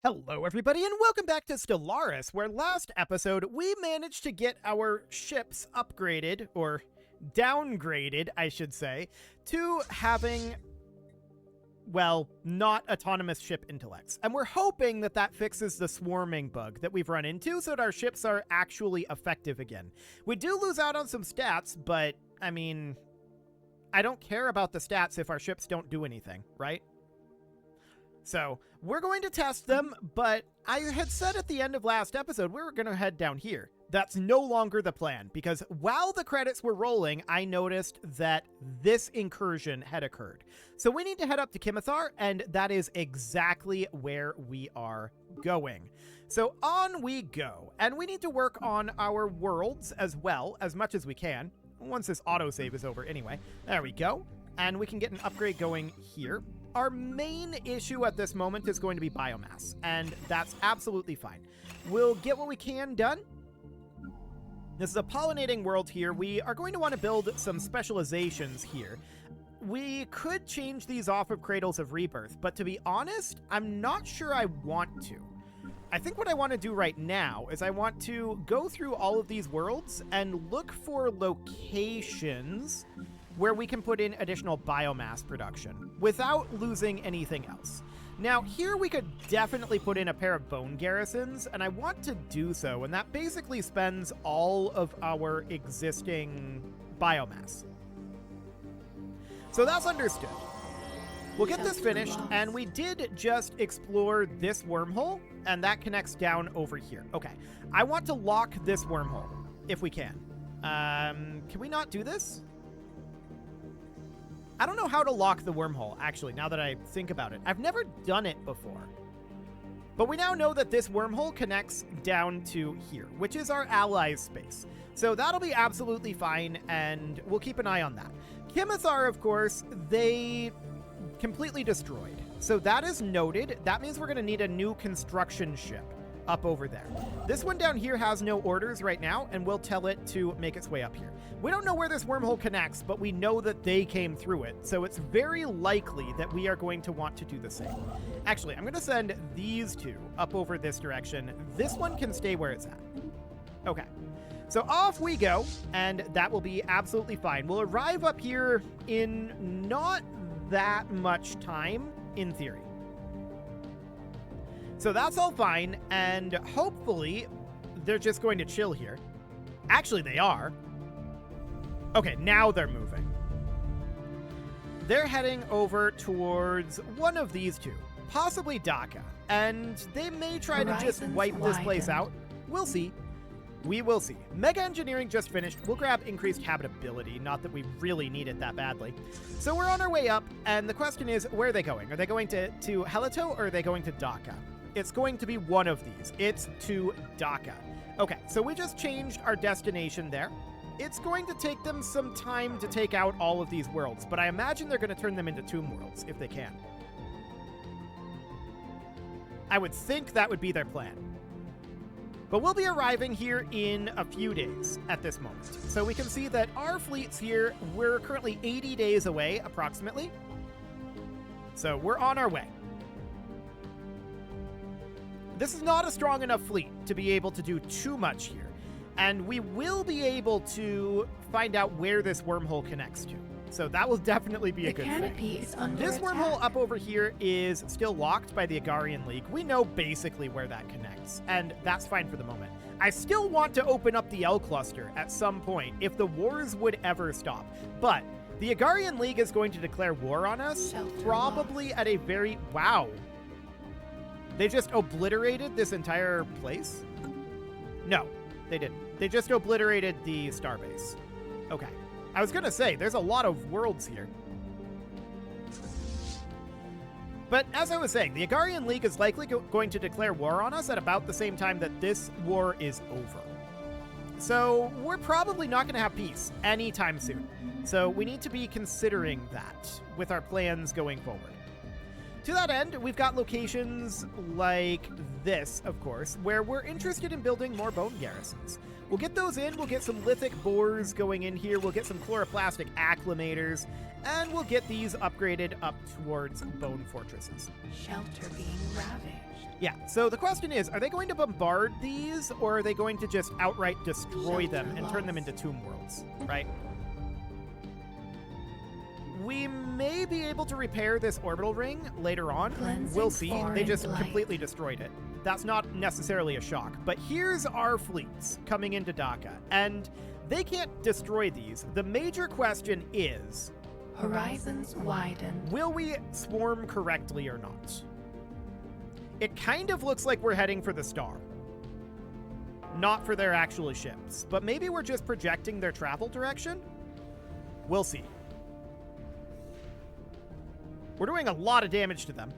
Hello, everybody, and welcome back to Stellaris, where last episode we managed to get our ships upgraded, or downgraded, I should say, to having, well, not autonomous ship intellects. And we're hoping that that fixes the swarming bug that we've run into so that our ships are actually effective again. We do lose out on some stats, but, I mean, I don't care about the stats if our ships don't do anything, right? So, we're going to test them, but I had said at the end of last episode we were going to head down here. That's no longer the plan, because while the credits were rolling, I noticed that this incursion had occurred. So we need to head up to Kimithar, and that is exactly where we are going. So on we go, and we need to work on our worlds as well, as much as we can, once this autosave is over anyway. There we go, and we can get an upgrade going here. Our main issue at this moment is going to be biomass, and that's absolutely fine. We'll get what we can done. This is a pollinating world here. We are going to want to build some specializations here. We could change these off of Cradles of Rebirth, but to be honest, I'm not sure I want to. I think what I want to do right now is I want to go through all of these worlds and look for locations where we can put in additional biomass production without losing anything else. Now, here we could definitely put in a pair of bone garrisons, and I want to do so, and that basically spends all of our existing biomass. So that's understood. We'll get this finished, and we did just explore this wormhole, and that connects down over here. Okay, I want to lock this wormhole, if we can. Can we not do this? I don't know how to lock the wormhole, actually, now that I think about it. I've never done it before. But we now know that this wormhole connects down to here, which is our allies' space. So that'll be absolutely fine, and we'll keep an eye on that. Kimithar, of course, they completely destroyed. So that is noted. That means we're going to need a new construction ship up over there. This one down here has no orders right now, and we'll tell it to make its way up here. We don't know where this wormhole connects, but we know that they came through it, so it's very likely that we are going to want to do the same. Actually, I'm going to send these two up over this direction. This one can stay where it's at. Okay. So off we go, and that will be absolutely fine. We'll arrive up here in not that much time, in theory. So that's all fine, and hopefully they're just going to chill here. Actually, they are. Okay, now they're moving. They're heading over towards one of these two, possibly Dhaka, and they may try to just wipe this place out. We'll see. We will see. Mega Engineering just finished. We'll grab increased habitability, not that we really need it that badly. So we're on our way up, and the question is, where are they going? Are they going to Helito, or are they going to Dhaka? It's going to be one of these. It's to Dhaka. Okay, so we just changed our destination there. It's going to take them some time to take out all of these worlds, but I imagine they're going to turn them into tomb worlds, if they can. I would think that would be their plan. But we'll be arriving here in a few days at this moment. So we can see that our fleet's here. We're currently 80 days away, approximately. So we're on our way. This is not a strong enough fleet to be able to do too much here. And we will be able to find out where this wormhole connects to. So that will definitely be a good thing. This wormhole up over here is still locked by the Agarian League. We know basically where that connects, and that's fine for the moment. I still want to open up the L cluster at some point if the wars would ever stop. But the Agarian League is going to declare war on us, probably at a very... Wow. They just obliterated this entire place? No, they didn't. They just obliterated the starbase. Okay. I was going to say, there's a lot of worlds here. But as I was saying, the Agarian League is likely going to declare war on us at about the same time that this war is over. So we're probably not going to have peace anytime soon. So we need to be considering that with our plans going forward. To that end, we've got locations like this, of course, where we're interested in building more bone garrisons. We'll get those in, we'll get some lithic bores going in here, we'll get some chloroplastic acclimators, and we'll get these upgraded up towards bone fortresses. Shelter being ravaged. Yeah, so the question is, are they going to bombard these, or are they going to just outright destroy them and turn them into tomb worlds, right? We may be able to repair this orbital ring later on. We'll see. They just completely destroyed it. That's not necessarily a shock. But here's our fleets coming into Dhaka, and they can't destroy these. The major question is... Horizons widen. Will we swarm correctly or not? It kind of looks like we're heading for the star. Not for their actual ships. But maybe we're just projecting their travel direction? We'll see. We're doing a lot of damage to them.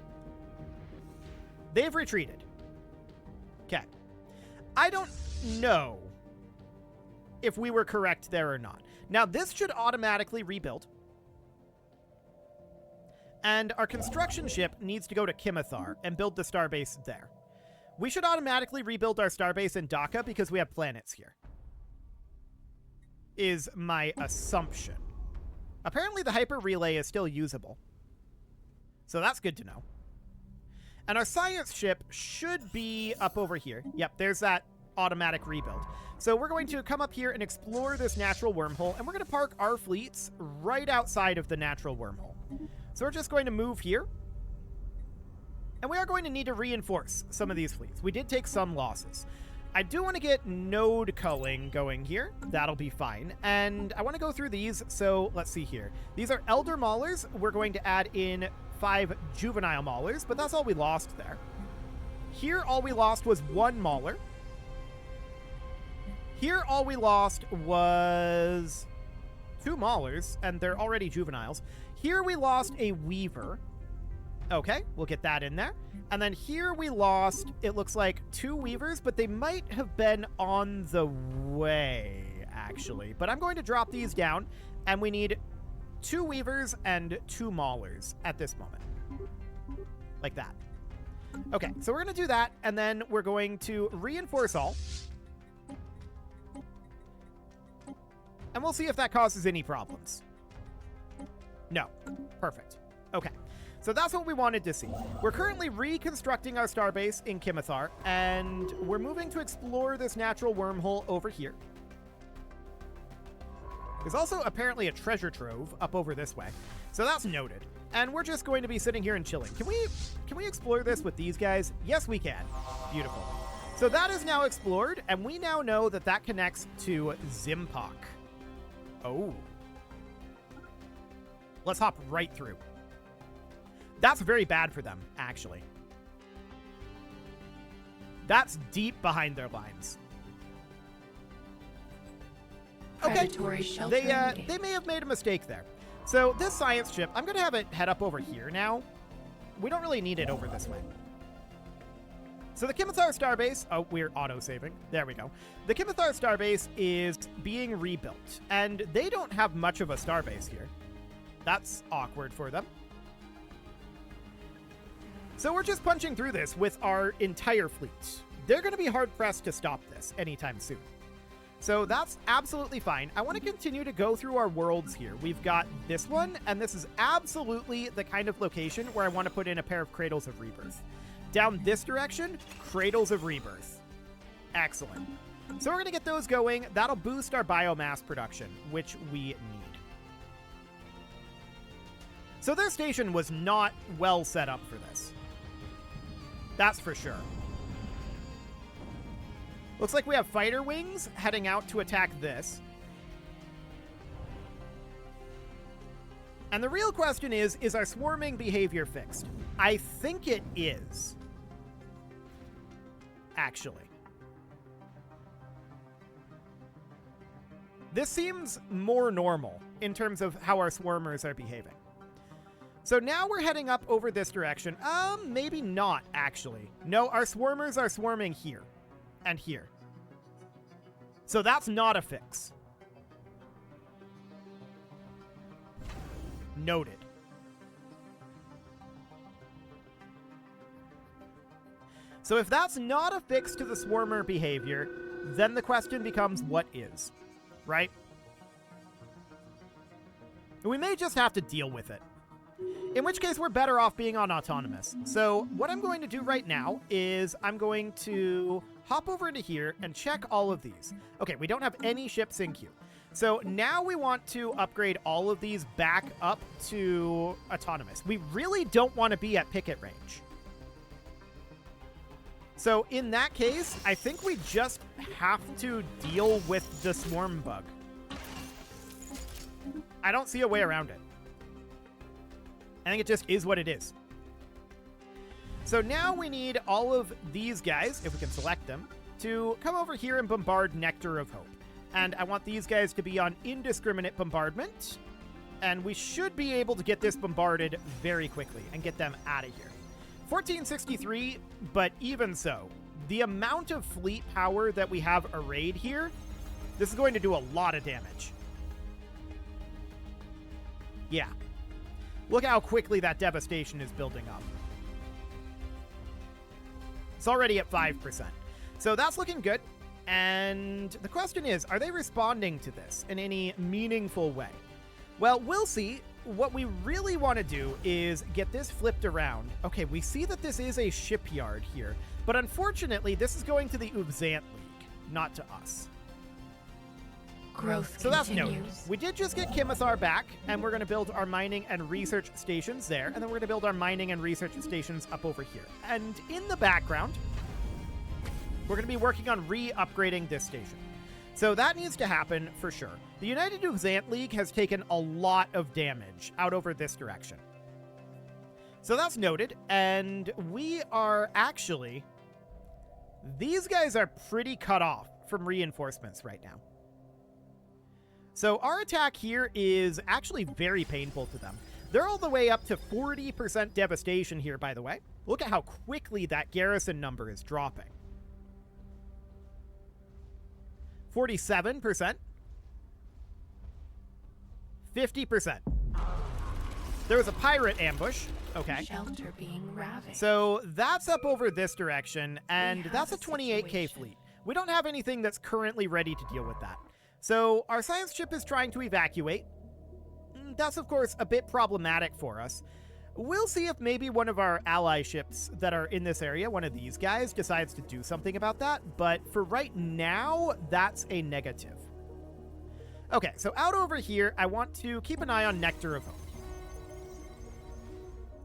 They've retreated. Okay. I don't know if we were correct there or not. Now, this should automatically rebuild. And our construction ship needs to go to Kimithar and build the starbase there. We should automatically rebuild our starbase in Dhaka because we have planets here. Is my assumption. Apparently the hyper relay is still usable. So that's good to know. And our science ship should be up over here. Yep, there's that automatic rebuild. So we're going to come up here and explore this natural wormhole, and we're going to park our fleets right outside of the natural wormhole. So we're just going to move here. And we are going to need to reinforce some of these fleets. We did take some losses. I do want to get node culling going here. That'll be fine. And I want to go through these. So let's see here. These are elder maulers. We're going to add in 5 juvenile maulers, but that's all we lost there. Here, all we lost was 1 mauler. Here, all we lost was 2 maulers, and they're already juveniles. Here, we lost a weaver. Okay, we'll get that in there. And then here we lost, it looks like 2 weavers, but they might have been on the way, actually. But I'm going to drop these down, and we need 2 weavers and 2 maulers at this moment. Like that. Okay, so we're going to do that, and then we're going to reinforce all. And we'll see if that causes any problems. No. Perfect. Okay. So that's what we wanted to see. We're currently reconstructing our starbase in Kimithar, and we're moving to explore this natural wormhole over here. There's also apparently a treasure trove up over this way. So that's noted. And we're just going to be sitting here and chilling. Can we explore this with these guys? Yes, we can. Beautiful. So that is now explored, and we now know that that connects to Zimpok. Oh. Let's hop right through. That's very bad for them, actually. That's deep behind their lines. Okay, they may have made a mistake there. So this science ship, I'm going to have it head up over here now. We don't really need it over this way. So the Kimithar starbase, oh, we're auto-saving. There we go. The Kimithar starbase is being rebuilt, and they don't have much of a starbase here. That's awkward for them. So we're just punching through this with our entire fleet. They're going to be hard-pressed to stop this anytime soon. So that's absolutely fine. I want to continue to go through our worlds here. We've got this one, and this is absolutely the kind of location where I want to put in a pair of Cradles of Rebirth. Down this direction, Cradles of Rebirth. Excellent. So we're going to get those going. That'll boost our biomass production, which we need. So their station was not well set up for this. That's for sure. Looks like we have fighter wings heading out to attack this. And the real question is our swarming behavior fixed? I think it is. Actually. This seems more normal in terms of how our swarmers are behaving. So now we're heading up over this direction. Maybe not, actually. No, our swarmers are swarming here. And here. So that's not a fix. Noted. So if that's not a fix to the swarmer behavior, then the question becomes what is, right? We may just have to deal with it. In which case, we're better off being on autonomous. So what I'm going to do right now is I'm going to hop over into here and check all of these. Okay, we don't have any ships in queue. So now we want to upgrade all of these back up to autonomous. We really don't want to be at picket range. So in that case, I think we just have to deal with the swarm bug. I don't see a way around it. I think it just is what it is. So now we need all of these guys, if we can select them, to come over here and bombard Nectar of Hope. And I want these guys to be on indiscriminate bombardment. And we should be able to get this bombarded very quickly and get them out of here. 1463, but even so, the amount of fleet power that we have arrayed here, this is going to do a lot of damage. Yeah. Look how quickly that devastation is building up. It's already at 5%. So that's looking good. And the question is, are they responding to this in any meaningful way? Well, we'll see. What we really want to do is get this flipped around. Okay, we see that this is a shipyard here, but unfortunately, this is going to the Ubzant League, not to us. Growth So that's continues. noted. We did just get Kimisaar back, and we're going to build our mining and research stations there, and then we're going to build our mining and research stations up over here. And in the background, we're going to be working on re-upgrading this station. So that needs to happen for sure. The United Ubzant League has taken a lot of damage out over this direction. So that's noted, and we are actually... These guys are pretty cut off from reinforcements right now. So our attack here is actually very painful to them. They're all the way up to 40% devastation here, by the way. Look at how quickly that garrison number is dropping. 47%. 50%. There was a pirate ambush. Okay. Shelter being ravaged. So that's up over this direction, and We that's a have a 28k situation. fleet. We don't have anything that's currently ready to deal with that. So our science ship is trying to evacuate. That's, of course, a bit problematic for us. We'll see if maybe one of our ally ships that are in this area, one of these guys, decides to do something about that. But for right now, that's a negative. Okay, so out over here, I want to keep an eye on Nectar of Hope.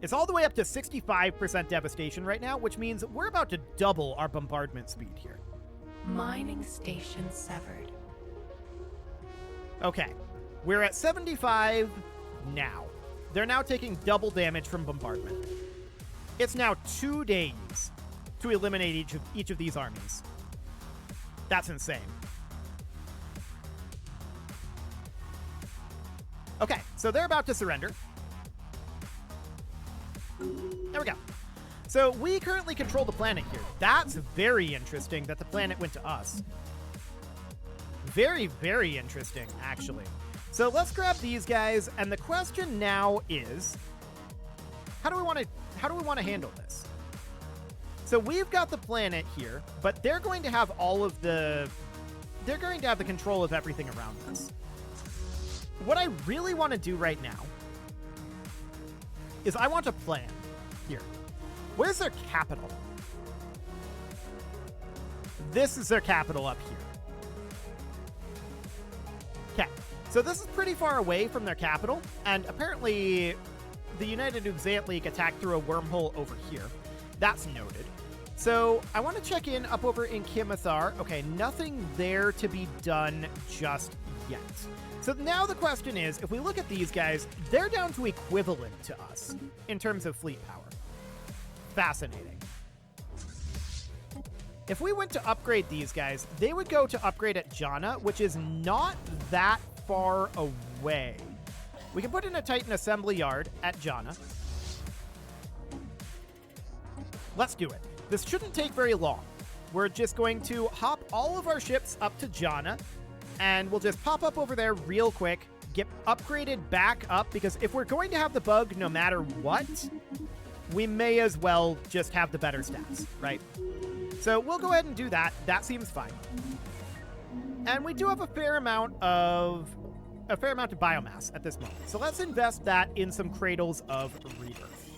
It's all the way up to 65% devastation right now, which means we're about to double our bombardment speed here. Mining station severed. Okay, we're at 75 now. They're now taking double damage from bombardment. It's now 2 days to eliminate each of these armies. That's insane. Okay, so they're about to surrender. There we go. So we currently control the planet here. That's very interesting that the planet went to us. Very, very interesting, actually. So let's grab these guys, and the question now is, how do we want to handle this? So we've got the planet here, but they're going to have the control of everything around us. What I really want to do right now is I want to plan here. Where's their capital? This is their capital up here. Okay, so this is pretty far away from their capital, and apparently the United Ubzant League attacked through a wormhole over here. That's noted. So I want to check in up over in Kimisaar. Okay, nothing there to be done just yet. So now the question is, if we look at these guys, they're down to equivalent to us in terms of fleet power. Fascinating. If we went to upgrade these guys, they would go to upgrade at Jana, which is not that far away. We can put in a Titan assembly yard at Jana. Let's do it. This shouldn't take very long. We're just going to hop all of our ships up to Jana, and we'll just pop up over there real quick, get upgraded back up, because if we're going to have the bug no matter what, we may as well just have the better stats, right? So we'll go ahead and do that. That seems fine. And we do have a fair amount of a fair amount of biomass at this moment. So let's invest that in some cradles of rebirth.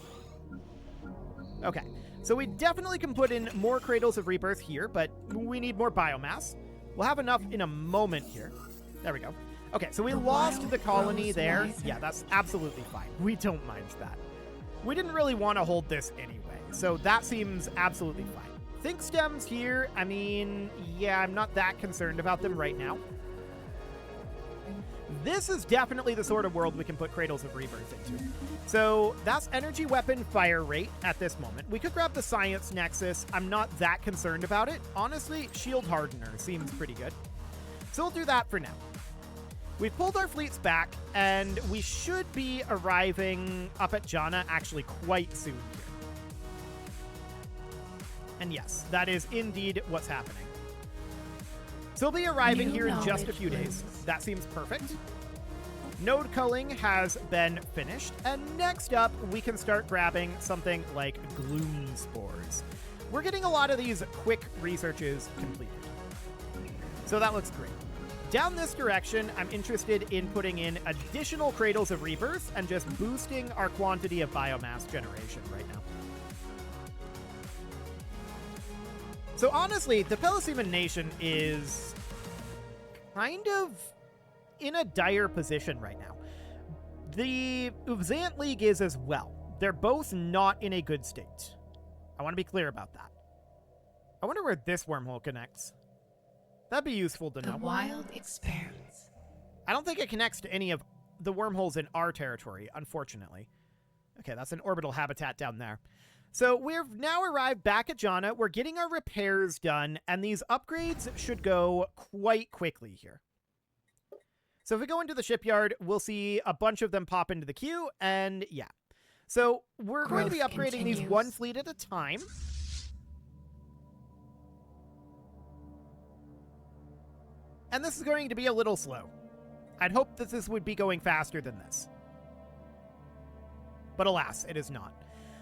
Okay, so we definitely can put in more cradles of rebirth here, but we need more biomass. We'll have enough in a moment here. There we go. Okay, so we lost the colony there. Yeah, that's absolutely fine. We don't mind that. We didn't really want to hold this anyway, so that seems absolutely fine. Think stems here, I mean, yeah, I'm not that concerned about them right now. This is definitely the sort of world we can put cradles of rebirth into. So that's energy weapon fire rate at this moment. We could grab the science nexus. I'm not that concerned about it. Honestly, shield hardener seems pretty good. So we'll do that for now. We've pulled our fleets back, and we should be arriving up at Jana actually quite soon here. And yes, that is indeed what's happening. So we'll be arriving here in just a few days. That seems perfect. Node culling has been finished, and next up, we can start grabbing something like gloom spores. We're getting a lot of these quick researches completed. So that looks great. Down this direction, I'm interested in putting in additional cradles of rebirth and just boosting our quantity of biomass generation right now. So honestly, the Peliseman Nation is kind of in a dire position right now. The Uvzant League is as well. They're both not in a good state. I want to be clear about that. I wonder where this wormhole connects. That'd be useful to know. The wild expanse. I don't think it connects to any of the wormholes in our territory, unfortunately. Okay, that's an orbital habitat down there. So we've now arrived back at Jana. We're getting our repairs done, and these upgrades should go quite quickly here. So if we go into the shipyard, we'll see a bunch of them pop into the queue, and yeah. So we're going to be upgrading these one fleet at a time. And this is going to be a little slow. I'd hope that this would be going faster than this. But alas, it is not.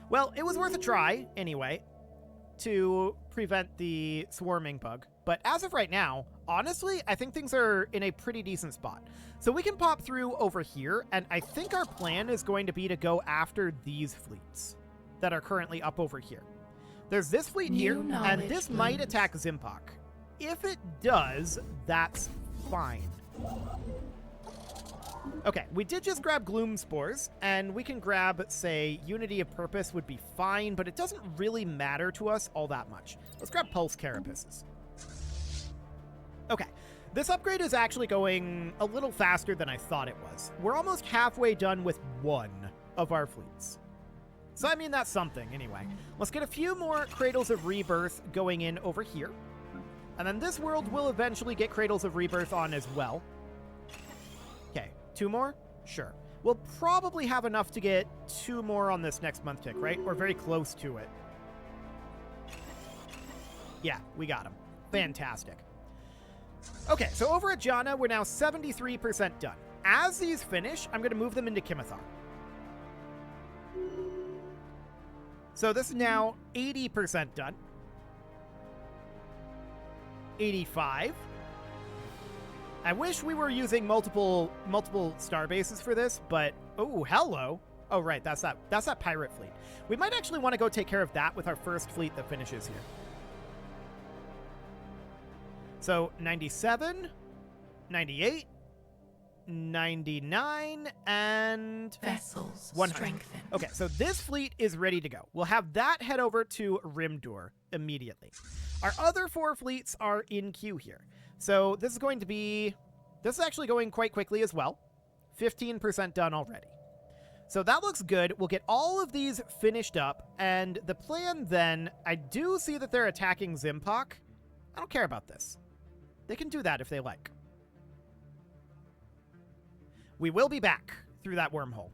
Well, it was worth a try, anyway, to prevent the swarming bug. But as of right now, honestly, I think things are in a pretty decent spot. So we can pop through over here, and I think our plan is going to be to go after these fleets that are currently up over here. There's this fleet here, and this might attack Zimpok. If it does, that's fine. Okay, we did just grab Gloom Spores, and we can grab, say, Unity of Purpose would be fine, but it doesn't really matter to us all that much. Let's grab Pulse Carapaces. Okay, this upgrade is actually going a little faster than I thought it was. We're almost halfway done with one of our fleets. So, I mean, that's something, anyway. Let's get a few more Cradles of Rebirth going in over here. And then this world will eventually get Cradles of Rebirth on as well. Okay, 2 more? Sure. We'll probably have enough to get 2 more on this next month tick, right? We're very close to it. Yeah, we got them. Fantastic. Okay, so over at Jana, we're now 73% done. As these finish, I'm going to move them into Kimithar. So this is now 80% done. 85. I wish we were using multiple star bases for this, but oh, hello. Oh, right, that's that pirate fleet. We might actually want to go take care of that with our first fleet that finishes here. So 97, 98, 99, and vessels 100. Strengthened. Okay, so this fleet is ready to go. We'll have that head over to Rimdur immediately. Our other 4 fleets are in queue here. So this is actually going quite quickly as well. 15% done already. So that looks good. We'll get all of these finished up, and the plan then, I do see that they're attacking Zimpok. I don't care about this. They can do that if they like. We will be back through that wormhole.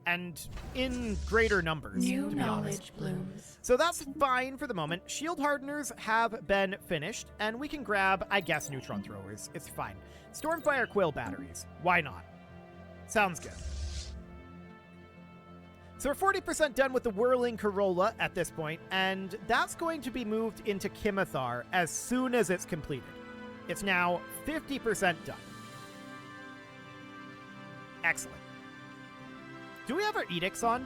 And in greater numbers, New to be honest. knowledge blooms. So that's fine for the moment. Shield hardeners have been finished, and we can grab, I guess, neutron throwers. It's fine. Stormfire quill batteries. Why not? Sounds good. So we're 40% done with the Whirling Corolla at this point, and that's going to be moved into Kimithar as soon as it's completed. It's now 50% done. Excellent. Do we have our edicts on?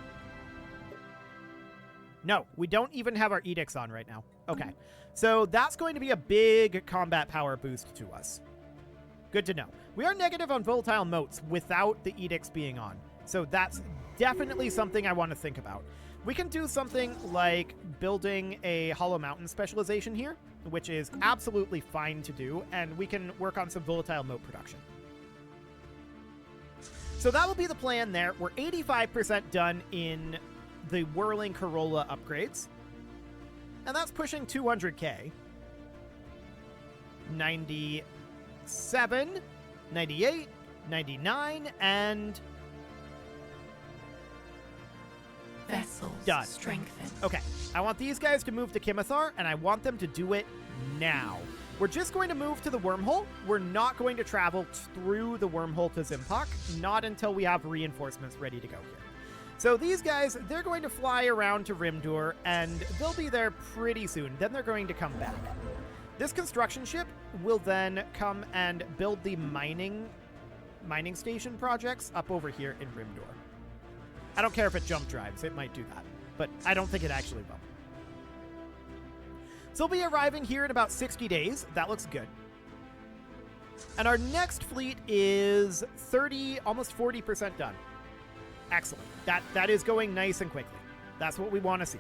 No, we don't even have our edicts on right now. Okay. So that's going to be a big combat power boost to us. Good to know. We are negative on volatile motes without the edicts being on. So that's definitely something I want to think about. We can do something like building a Hollow Mountain specialization here, which is absolutely fine to do, and we can work on some volatile mote production. So that will be the plan there. We're 85% done in the Whirling Corolla upgrades, and that's pushing 200k. 97, 98, 99, and Vessels done. strengthened. Okay, I want these guys to move to Kimithar, and I want them to do it now. We're just going to move to the wormhole. We're not going to travel through the wormhole to Zimpak, not until we have reinforcements ready to go here. So these guys, they're going to fly around to Rimdur, and they'll be there pretty soon. Then they're going to come back. This construction ship will then come and build the mining station projects up over here in Rimdur. I don't care if it jump drives. It might do that, but I don't think it actually will. So we'll be arriving here in about 60 days. That looks good. And our next fleet is 30, almost 40% done. Excellent. That is going nice and quickly. That's what we want to see.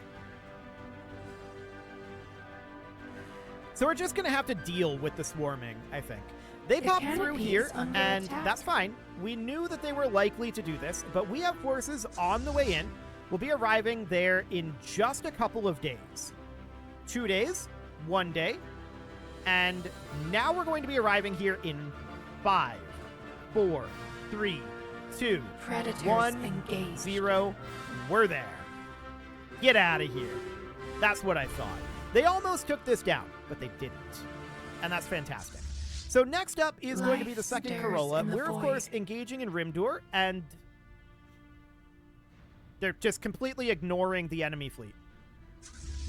So we're just going to have to deal with the swarming, I think. They pop through here, and that's fine. We knew that they were likely to do this, but we have forces on the way in. We'll be arriving there in just a couple of days. 2 days, 1 day, and now we're going to be arriving here in 5, 4, 3, 2, Predators 1, engaged. 0. We're there. Get out of here. That's what I thought. They almost took this down, but they didn't. And that's fantastic. So next up is going to be the second Life Corolla. stirs in the We're, of course, engaging in Rimdur, and they're just completely ignoring the enemy fleet.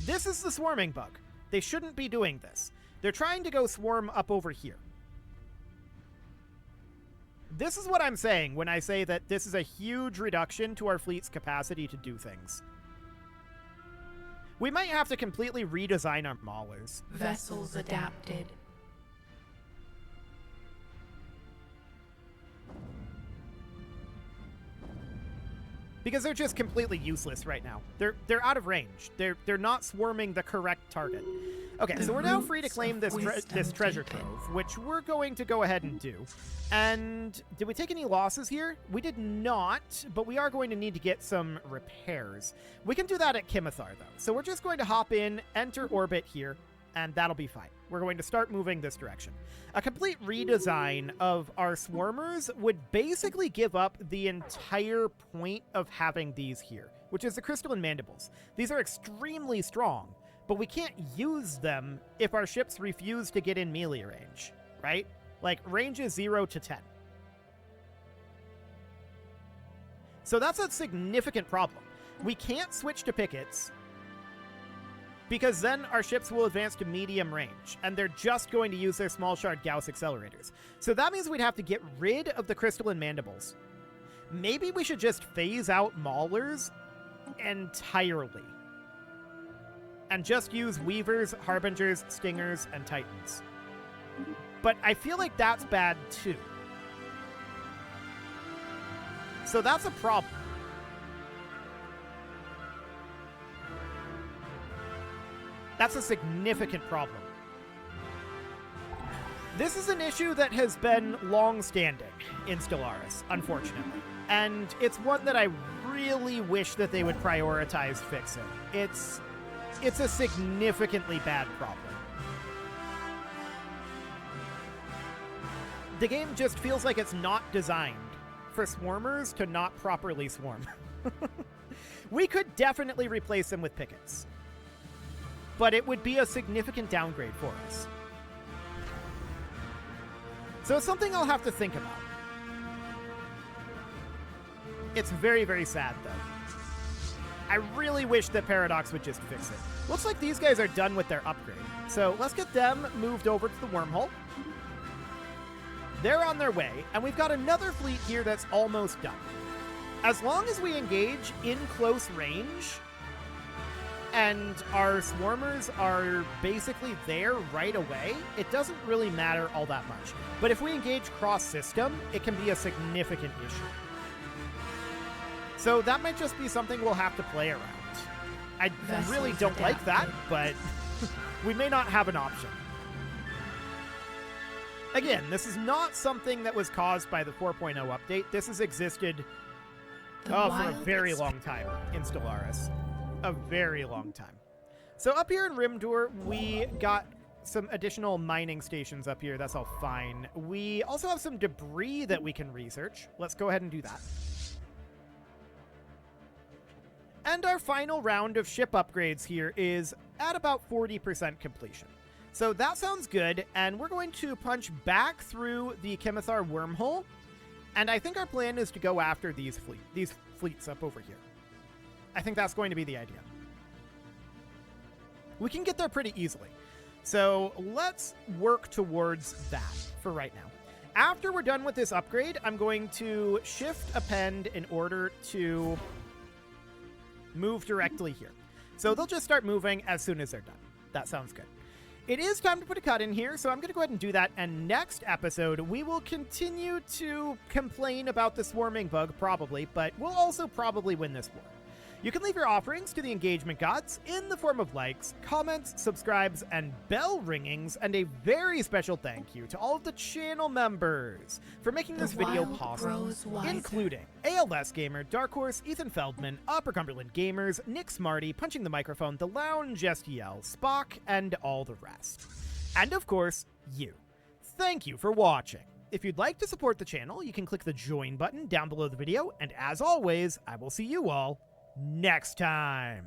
This is the swarming bug. They shouldn't be doing this. They're trying to go swarm up over here. This is what I'm saying when I say that this is a huge reduction to our fleet's capacity to do things. We might have to completely redesign our maulers. Vessels adapted. Because they're just completely useless right now. They're out of range. They're not swarming the correct target. Okay, so we're now free to claim this treasure trove, which we're going to go ahead and do. And did we take any losses here? We did not, but we are going to need to get some repairs. We can do that at Kimithar, though. So we're just going to hop in, enter orbit here, and that'll be fine. We're going to start moving this direction. A complete redesign of our swarmers would basically give up the entire point of having these here, which is the crystalline mandibles. These are extremely strong, but we can't use them if our ships refuse to get in melee range, right? Like, range is 0 to 10. So that's a significant problem. We can't switch to pickets, because then our ships will advance to medium range, and they're just going to use their small shard Gauss accelerators. So that means we'd have to get rid of the crystalline mandibles. Maybe we should just phase out maulers entirely, and just use weavers, harbingers, stingers, and titans. But I feel like that's bad too. So that's a problem. That's a significant problem. This is an issue that has been long-standing in Stellaris, unfortunately. And it's one that I really wish that they would prioritize fixing. It's a significantly bad problem. The game just feels like it's not designed for swarmers to not properly swarm. We could definitely replace them with pickets, but it would be a significant downgrade for us. So it's something I'll have to think about. It's very, very sad, though. I really wish that Paradox would just fix it. Looks like these guys are done with their upgrade. So let's get them moved over to the wormhole. They're on their way, and we've got another fleet here that's almost done. As long as we engage in close range, and our swarmers are basically there right away, it doesn't really matter all that much. But if we engage cross-system, it can be a significant issue. So that might just be something we'll have to play around. I really don't like that, but we may not have an option. Again, this is not something that was caused by the 4.0 update. This has existed for a very long time in Stellaris. A very long time. So up here in Rimdur, we got some additional mining stations up here. That's all fine. We also have some debris that we can research. Let's go ahead and do that. And our final round of ship upgrades here is at about 40% completion. So that sounds good, and we're going to punch back through the Kimithar wormhole, and I think our plan is to go after these fleets up over here. I think that's going to be the idea. We can get there pretty easily. So let's work towards that for right now. After we're done with this upgrade, I'm going to shift append in order to move directly here. So they'll just start moving as soon as they're done. That sounds good. It is time to put a cut in here, so I'm going to go ahead and do that. And next episode, we will continue to complain about the swarming bug, probably, but we'll also probably win this war. You can leave your offerings to the engagement gods in the form of likes, comments, subscribes, and bell ringings, and a very special thank you to all of the channel members for making this video possible, including ALS Gamer, Dark Horse, Ethan Feldman, Upper Cumberland Gamers, Nick Smarty, Punching the Microphone, The Lounge STL, Spock, and all the rest. And of course, you. Thank you for watching. If you'd like to support the channel, you can click the join button down below the video, and as always, I will see you all next time.